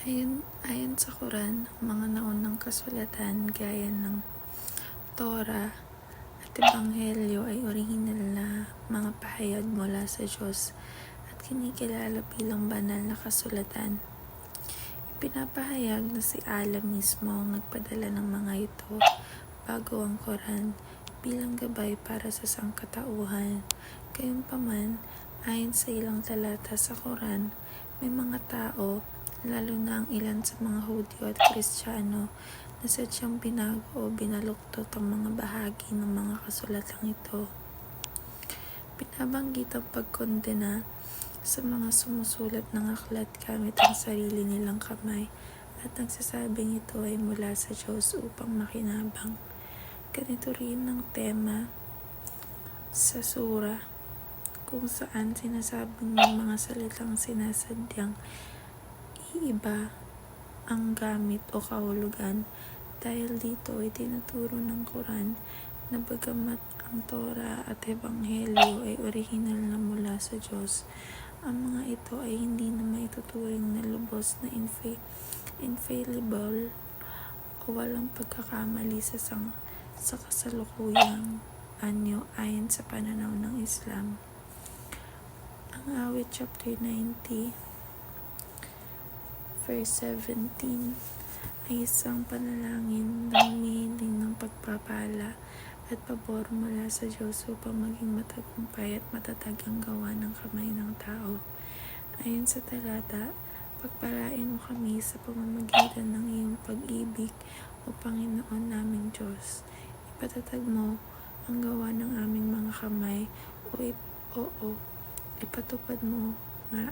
Ayon sa Quran, ang mga naunang kasulatan gaya ng Torah at Ebanghelyo ay orihinal na mga pahayag mula sa Diyos at kinikilala bilang banal na kasulatan. Ipinapahayag na si Allah mismo ang nagpadala ng mga ito bago ang Quran bilang gabay para sa sangkatauhan. Gayunpaman, ayon sa ilang talata sa Quran, may mga tao, lalo na ang ilan sa mga Hudyo at Kristiyano, na sadyang binago o binaluktot ang mga bahagi ng mga kasulatang ito. Binabanggit ang pagkondena sa mga sumusulat ng aklat gamit ang sarili nilang kamay at nagsasabing ito ay mula sa Diyos upang makinabang. Ganito rin ang tema sa sura kung saan sinasabing may mga salitang sinasadyang iiba ang gamit o kahulugan. Dahil dito ay tinuturo ng Quran na bagamat ang Torah at Ebanghelyo ay orihinal na mula sa Diyos, ang mga ito ay hindi na maituturing na lubos na infallible o walang pagkakamali sa kasalukuyang anyo ayon sa pananaw ng Islam. Ang awit chapter 90 verse 17 ay isang panalangin na humihiling ng pagpapala at pabor mula sa Diyos upang maging matagumpay at matatag ang gawa ng kamay ng tao. Ayon sa talata, pagpalain mo kami sa pamamagitan ng iyong pag-ibig, o Panginoon naming Diyos. Ipatatag mo ang gawa ng aming mga kamay, ipatupad mo nga.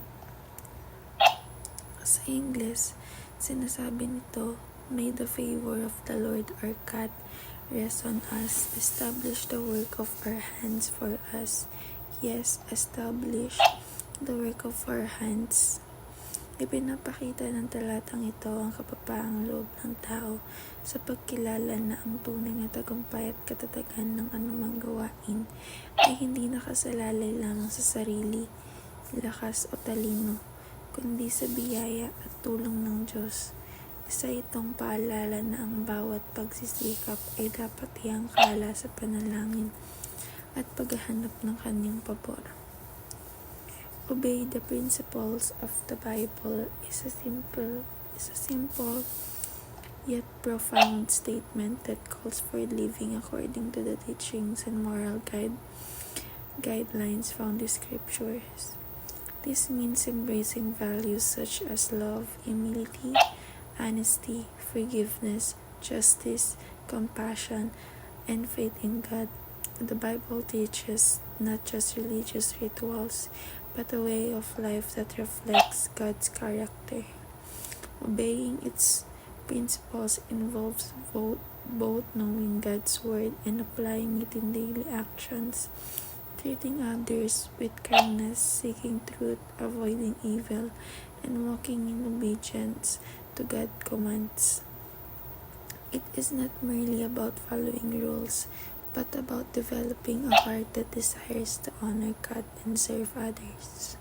Sa English, sinasabi nito, "May the favor of the Lord our God rest on us. Establish the work of our hands for us." Yes, establish the work of our hands. Ipinapakita ng talatang ito ang kapapaang loob ng tao sa pagkilala na ang tunay na tagumpay at katatagan ng anumang gawain ay hindi nakasalalay lamang sa sarili, lakas o talino, kundi sa biyaya at tulong ng Diyos. Isa itong paalala na ang bawat pagsisikap ay dapat iangkala sa panalangin at paghahanap ng kanyang pabor. Obey the principles of the Bible is a simple yet profound statement that calls for living according to the teachings and moral guidelines found in scriptures. This means embracing values such as love, humility, honesty, forgiveness, justice, compassion, and faith in God. The Bible teaches not just religious rituals, but a way of life that reflects God's character. Obeying its principles involves both knowing God's word and applying it in daily actions. Treating others with kindness, seeking truth, avoiding evil, and walking in obedience to God's commands. It is not merely about following rules, but about developing a heart that desires to honor God and serve others.